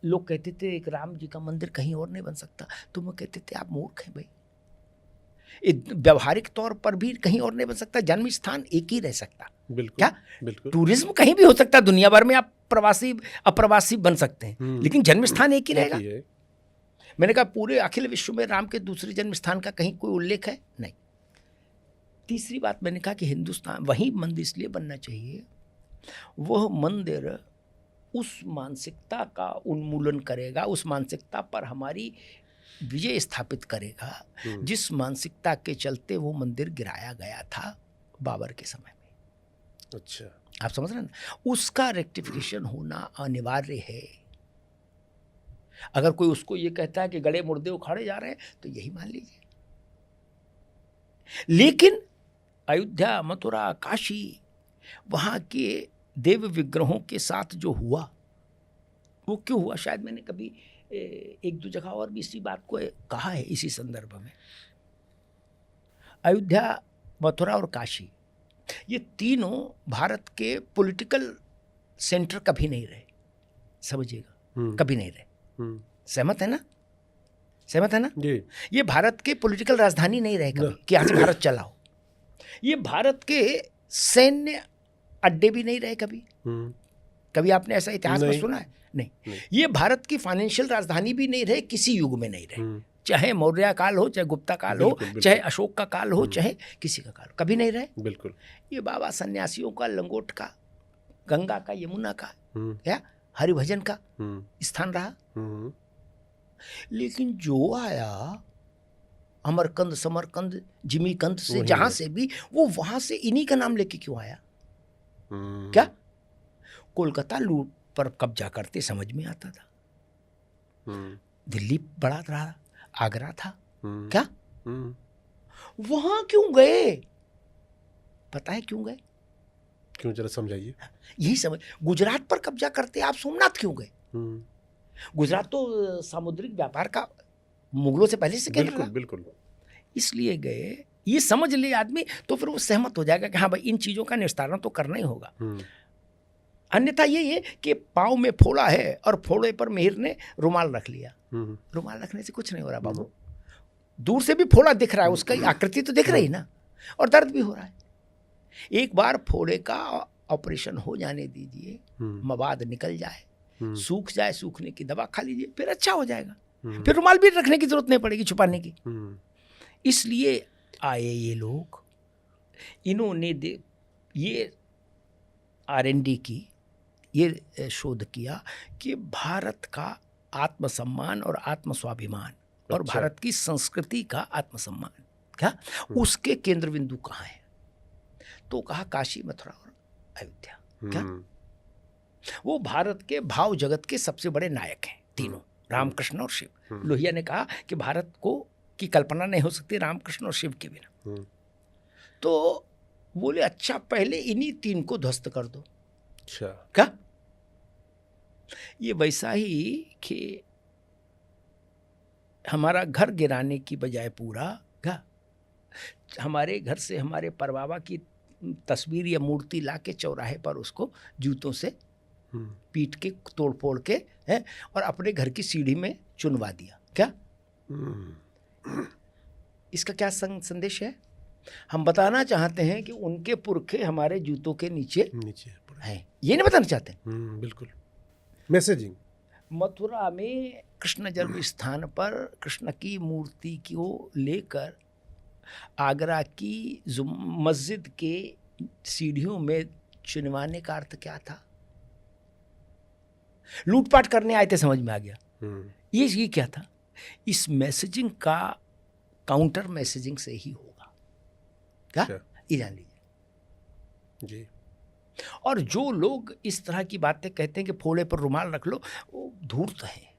लोग कहते थे एक राम जी का मंदिर कहीं और नहीं बन सकता, तो वो कहते थे आप मूर्ख हैं भाई, व्यवहारिक तौर पर भी कहीं और नहीं बन सकता, जन्म स्थान एक ही रह सकता। बिल्कुल, क्या बिल्कुल। टूरिज्म कहीं भी हो सकता है, दुनिया भर में आप प्रवासी अप्रवासी बन सकते हैं, लेकिन जन्म स्थान एक ही रहेगा। मैंने कहा पूरे अखिल विश्व में राम के दूसरे जन्म स्थान का कहीं कोई उल्लेख है? नहीं। तीसरी बात मैंने कहा कि हिंदुस्तान वही मंदिर इसलिए बनना चाहिए, वह मंदिर उस मानसिकता का उन्मूलन करेगा, उस मानसिकता पर हमारी विजय स्थापित करेगा जिस मानसिकता के चलते वो मंदिर गिराया गया था बाबर के समय में। अच्छा, आप समझ रहे हैं ना, उसका रेक्टिफिकेशन होना अनिवार्य है। अगर कोई उसको ये कहता है कि गड़े मुर्दे उखाड़े जा रहे हैं, तो यही मान लीजिए। लेकिन अयोध्या, मथुरा, काशी, वहां के देव विग्रहों के साथ जो हुआ वो क्यों हुआ? शायद मैंने कभी एक दो जगह और भी इसी बात को कहा है इसी संदर्भ में। अयोध्या, मथुरा और काशी, ये तीनों भारत के पॉलिटिकल सेंटर कभी नहीं रहे, समझिएगा, कभी नहीं रहे। सहमत है ना? सहमत है ना? ये भारत के पॉलिटिकल राजधानी नहीं रहे कभी कि यहाँ से भारत चला हो। ये भारत के सैन्य अड्डे भी नहीं रहे कभी। कभी आपने ऐसा इतिहास में सुना है? नहीं। ये भारत की फाइनेंशियल राजधानी भी नहीं रहे, किसी युग में नहीं रहे, चाहे मौर्य काल हो, चाहे गुप्ता काल हो, चाहे अशोक का काल हो, चाहे किसी का काल हो, कभी नहीं रहे। बिल्कुल। ये बाबा सन्यासियों का, लंगोट का, गंगा का, यमुना का, या हरिभजन का स्थान रहा। लेकिन जो आया अमरकंद, समरकंद, जिमीकंद से, जहां से भी, वो वहां से इन्हीं का नाम लेके क्यों आया? क्या कोलकाता लूट पर कब्जा करते समझ में आता था, दिल्ली बड़ा रहा, आगरा था, क्या वहां क्यों गए? पता है क्यों गए? क्यों, जरा समझाइए। यही समझ, गुजरात पर कब्जा करते आप सोमनाथ क्यों गए? गुजरात तो सामुद्रिक व्यापार का मुगलों से पहले से केंद्र था। बिल्कुल। इसलिए गए, ये समझ ले आदमी तो फिर वो सहमत हो जाएगा कि हाँ भाई इन चीजों का निस्तारण तो करना ही होगा। अन्यथा ये कि पाँव में फोड़ा है और फोड़े पर मिहिर ने रुमाल रख लिया। रुमाल रखने से कुछ नहीं हो रहा बाबू, दूर से भी फोड़ा दिख रहा है, उसका आकृति तो दिख रही ना, और दर्द भी हो रहा है। एक बार फोड़े का ऑपरेशन हो जाने दीजिए, मवाद निकल जाए, सूख जाए, सूखने की दवा खा लीजिए, फिर अच्छा हो जाएगा, फिर रुमाल भी रखने की जरूरत नहीं पड़ेगी छुपाने की। इसलिए आए ये लोग, इन्होंने ये R&D की, ये शोध किया कि भारत का आत्मसम्मान और आत्मस्वाभिमान और भारत की संस्कृति का आत्मसम्मान, क्या उसके केंद्र बिंदु कहाँ है? तो कहा काशी, मथुरा और अयोध्या। क्या वो भारत के भाव जगत के सबसे बड़े नायक हैं तीनों, राम, कृष्ण और शिव। लोहिया ने कहा कि भारत को की कल्पना नहीं हो सकती राम, कृष्ण और शिव के बिना। तो बोले अच्छा पहले इन्हीं तीन को ध्वस्त कर दो। अच्छा, क्या ये वैसा ही कि हमारा घर गिराने की बजाय पूरा क्या, हमारे घर से हमारे परबाबा की तस्वीर या मूर्ति ला के चौराहे पर उसको जूतों से पीट के, तोड़ फोड़ के है, और अपने घर की सीढ़ी में चुनवा दिया। क्या इसका क्या संदेश है? हम बताना चाहते हैं कि उनके पुरखे हमारे जूतों के नीचे हैं, ये नहीं बताना चाहते। बिल्कुल मैसेजिंग। मथुरा में कृष्ण जन्म स्थान पर कृष्ण की मूर्ति को लेकर आगरा की मस्जिद के सीढ़ियों में चुनवाने का अर्थ क्या था? लूटपाट करने आए थे, समझ में आ गया। ये क्या था? इस मैसेजिंग का काउंटर मैसेजिंग से ही होगा। क्या ये जान लीजिए जी। और जो लोग इस तरह की बातें कहते हैं कि फोड़े पर रुमाल रख लो, वो धूर्त है।